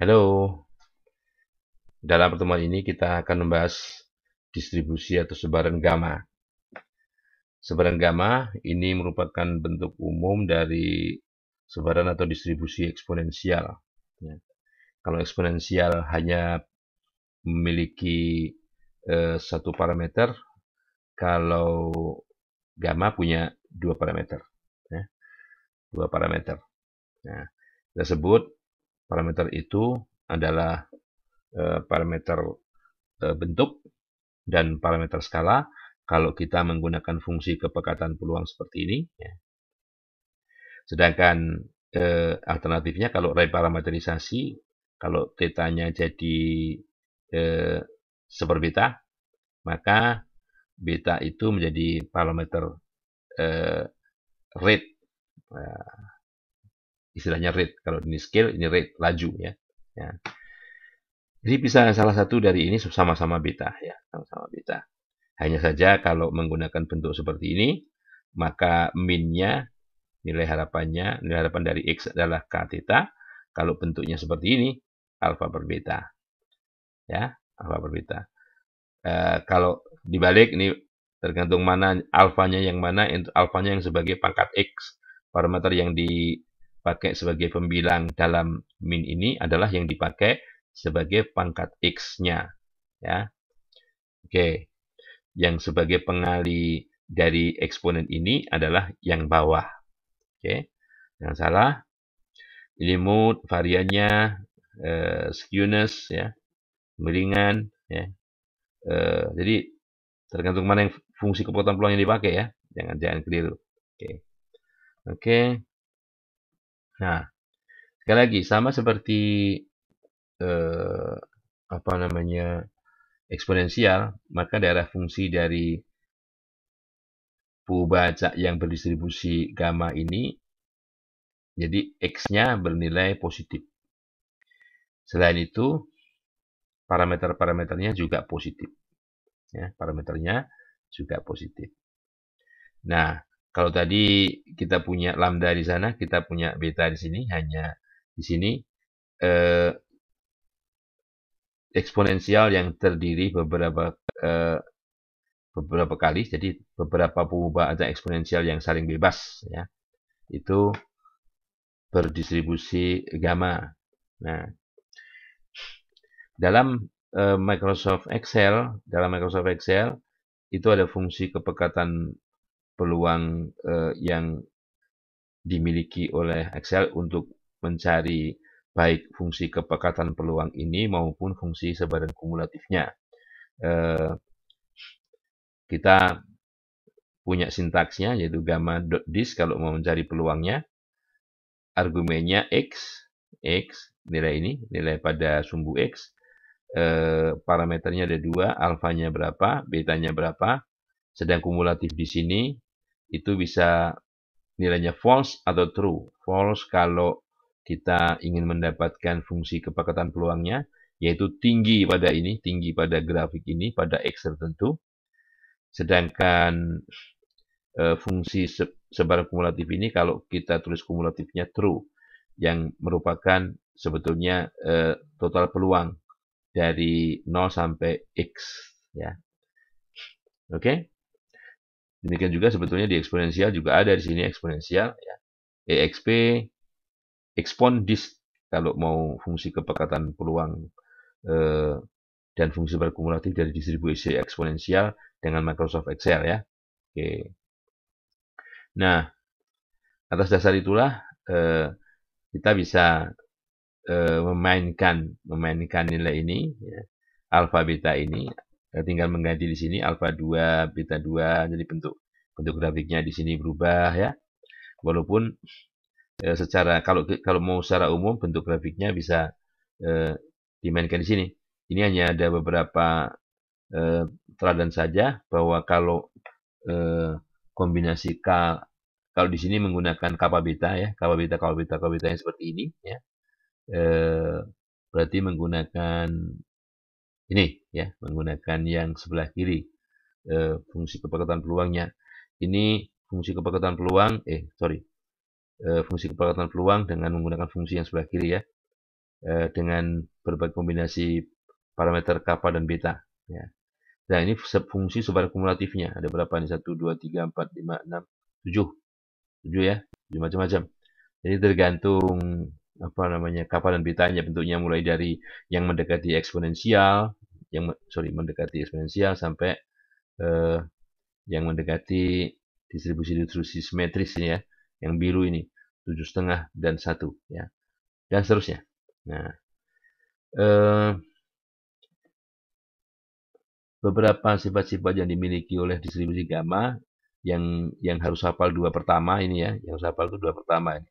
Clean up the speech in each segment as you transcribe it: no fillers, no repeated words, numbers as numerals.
Halo, dalam pertemuan ini kita akan membahas distribusi atau sebaran gamma. Sebaran gamma ini merupakan bentuk umum dari sebaran atau distribusi eksponensial. Ya. Kalau eksponensial hanya memiliki satu parameter, kalau gamma punya dua parameter. Ya. Dua parameter. Nah, kita sebut parameter itu adalah parameter bentuk dan parameter skala. Kalau kita menggunakan fungsi kepekatan peluang seperti ini, ya. Sedangkan alternatifnya kalau reparametrisasi, kalau θ-nya jadi eh, seperbeta, maka beta itu menjadi parameter eh, rate. Nah, istilahnya rate. Kalau ini scale, ini rate, laju ya. Ya. Jadi bisa salah satu dari ini sama-sama beta ya, sama-sama beta. Hanya saja kalau menggunakan bentuk seperti ini, maka min-nya, nilai harapan dari X adalah K theta. Kalau bentuknya seperti ini, alfa per beta. Ya, alfa per beta. Kalau dibalik, ini tergantung mana alfanya yang mana, alfanya yang sebagai pangkat X. Parameter yang dipakai sebagai pembilang dalam min ini adalah yang dipakai sebagai pangkat X-nya. Ya, oke. Yang sebagai pengali dari eksponen ini adalah yang bawah. Oke, jangan salah. Ini mood, variannya, skewness, ya, kemiringan, ya. Jadi tergantung mana yang fungsi kepekatan peluang yang dipakai ya. Jangan keliru. Oke. Oke. Nah, sekali lagi sama seperti eh, apa namanya eksponensial, maka daerah fungsi dari baca yang berdistribusi gamma ini, jadi X-nya bernilai positif. Selain itu, parameter-parameternya juga positif. Ya, parameternya juga positif. Nah, kalau tadi kita punya lambda di sana, kita punya beta di sini, hanya di sini eh, eksponensial yang terdiri beberapa kali, jadi beberapa pengubah ada eksponensial yang saling bebas, ya, itu berdistribusi gamma. Nah, dalam Microsoft Excel itu ada fungsi kepekatan peluang yang dimiliki oleh Excel untuk mencari baik fungsi kepekatan peluang ini maupun fungsi sebaran kumulatifnya. Eh, kita punya sintaksnya yaitu gamma.dis kalau mau mencari peluangnya. Argumennya X, nilai ini, nilai pada sumbu X. Parameternya ada dua, alfanya berapa, betanya berapa. Sedang kumulatif di sini itu bisa nilainya false atau true. False kalau kita ingin mendapatkan fungsi kepekatan peluangnya, yaitu tinggi pada ini, tinggi pada grafik ini, pada X tertentu. Sedangkan fungsi sebaran kumulatif ini, kalau kita tulis kumulatifnya true, yang merupakan sebetulnya total peluang dari 0 sampai X. Ya. Oke. Demikian juga sebetulnya di eksponensial juga ada di sini eksponensial. Ya. EXP, expon dis kalau mau fungsi kepekatan peluang dan fungsi berkumulatif dari distribusi eksponensial dengan Microsoft Excel ya. Oke. Nah, atas dasar itulah kita bisa memainkan nilai ini, ya, alfa beta ini, tinggal mengganti di sini alfa 2, beta 2, jadi bentuk grafiknya di sini berubah ya. Walaupun kalau mau secara umum bentuk grafiknya bisa dimainkan di sini. Ini hanya ada beberapa teladan saja bahwa kalau kombinasi kalau di sini menggunakan kappa beta ya, kappa beta yang seperti ini ya. Berarti menggunakan ini ya, menggunakan yang sebelah kiri fungsi kepekatan peluangnya. Ini fungsi kepekatan peluang, fungsi kepekatan peluang dengan menggunakan fungsi yang sebelah kiri ya. dengan berbagai kombinasi parameter kappa dan beta. Ya. Nah, ini fungsi superkumulatifnya. Ada berapa nih? 1, 2, 3, 4, 5, 6, 7. 7 ya, 7 macam-macam. Jadi tergantung apa namanya kappa dan betanya, bentuknya mulai dari yang mendekati eksponensial, mendekati eksponensial sampai yang mendekati distribusi simetris ini ya, yang biru ini 7,5 dan 1 ya, dan seterusnya. Nah, beberapa sifat-sifat yang dimiliki oleh distribusi gamma yang harus hafal dua pertama ini ya, yang harus hafal itu dua pertama ini.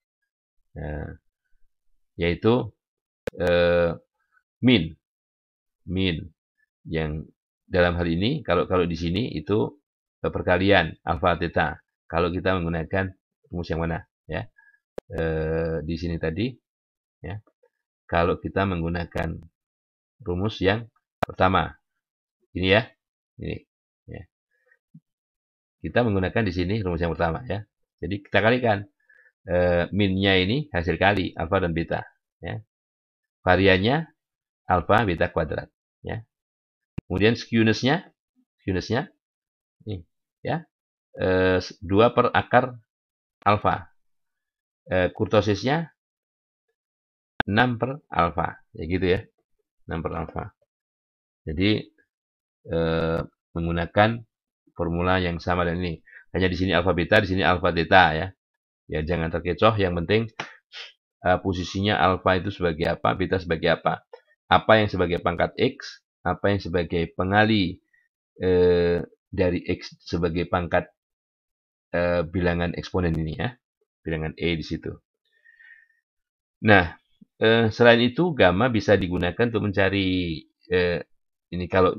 Nah, yaitu min yang dalam hal ini kalau di sini itu perkalian alfa theta. Kalau kita menggunakan rumus yang mana ya? Di sini tadi ya. Kalau kita menggunakan rumus yang pertama. Ini ya. Ini ya. Kita menggunakan di sini rumus yang pertama ya. Jadi kita kalikan minnya ini hasil kali alfa dan beta ya. Variannya alfa beta kuadrat ya. Kemudian skewness-nya nih ya. 2 per akar alfa. Kurtosisnya 6 per alfa. Ya gitu ya. 6 per alfa. Jadi menggunakan formula yang sama dengan ini. Hanya di sini alfa beta, di sini alfa theta ya. Ya jangan terkecoh, yang penting posisinya alfa itu sebagai apa, beta sebagai apa. Apa yang sebagai pangkat X, apa yang sebagai pengali dari X sebagai pangkat bilangan eksponen ini ya. Bilangan E di situ. Nah, selain itu gamma bisa digunakan untuk mencari ini kalau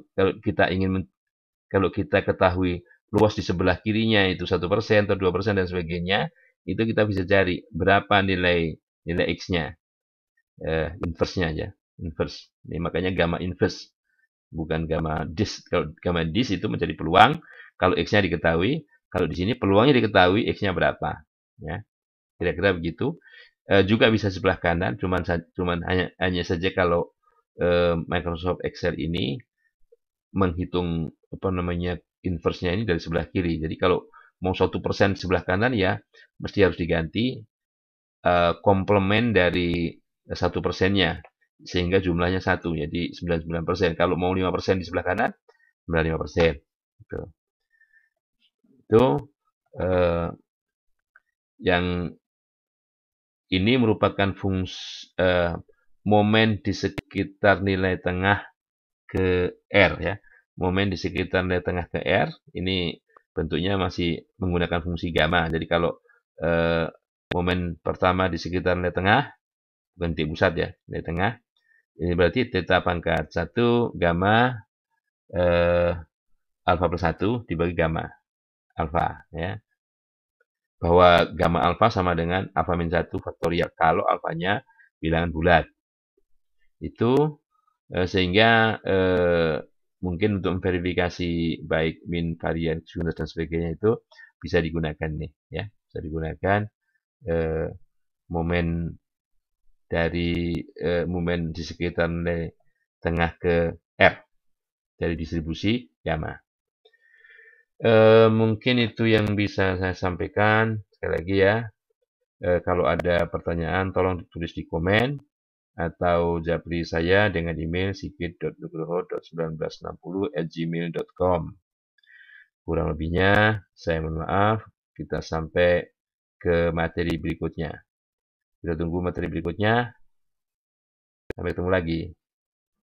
kita ketahui luas di sebelah kirinya itu 1% atau 2% dan sebagainya, itu kita bisa cari berapa nilai X-nya, inverse-nya aja, inverse. Ini makanya gamma inverse, bukan gamma dis. Kalau gamma dis itu mencari peluang, kalau X-nya diketahui, kalau di sini peluangnya diketahui, X-nya berapa, ya. Kira-kira begitu. Juga bisa sebelah kanan, cuman hanya saja kalau Microsoft Excel ini menghitung apa namanya inverse-nya ini dari sebelah kiri. Jadi kalau mau 1% sebelah kanan ya mesti harus diganti komplement dari 1%-nya sehingga jumlahnya 1. Jadi 99%. Kalau mau 5% di sebelah kanan 95%. Gitu. Itu yang ini merupakan fungsi momen di sekitar nilai tengah ke R ya. Momen di sekitar nilai tengah ke R ini bentuknya masih menggunakan fungsi gamma. Jadi kalau momen pertama di sekitar nilai tengah, bukan titik pusat ya, nilai tengah, ini berarti theta pangkat 1 gamma alfa plus 1 dibagi gamma alfa ya. Bahwa gamma alfa sama dengan alfa min 1 faktorial kalau alfanya bilangan bulat. Itu sehingga mungkin untuk memverifikasi baik min, varian, skewness dan sebagainya itu bisa digunakan nih ya, bisa digunakan momen dari momen di sekitar nilai tengah ke R dari distribusi gamma. Mungkin itu yang bisa saya sampaikan. Sekali lagi ya, kalau ada pertanyaan tolong ditulis di komen atau japri saya dengan email sigit.nugroho.1960@gmail.com. Kurang lebihnya saya mohon maaf. Kita sampai ke materi berikutnya. Kita tunggu materi berikutnya. Sampai ketemu lagi.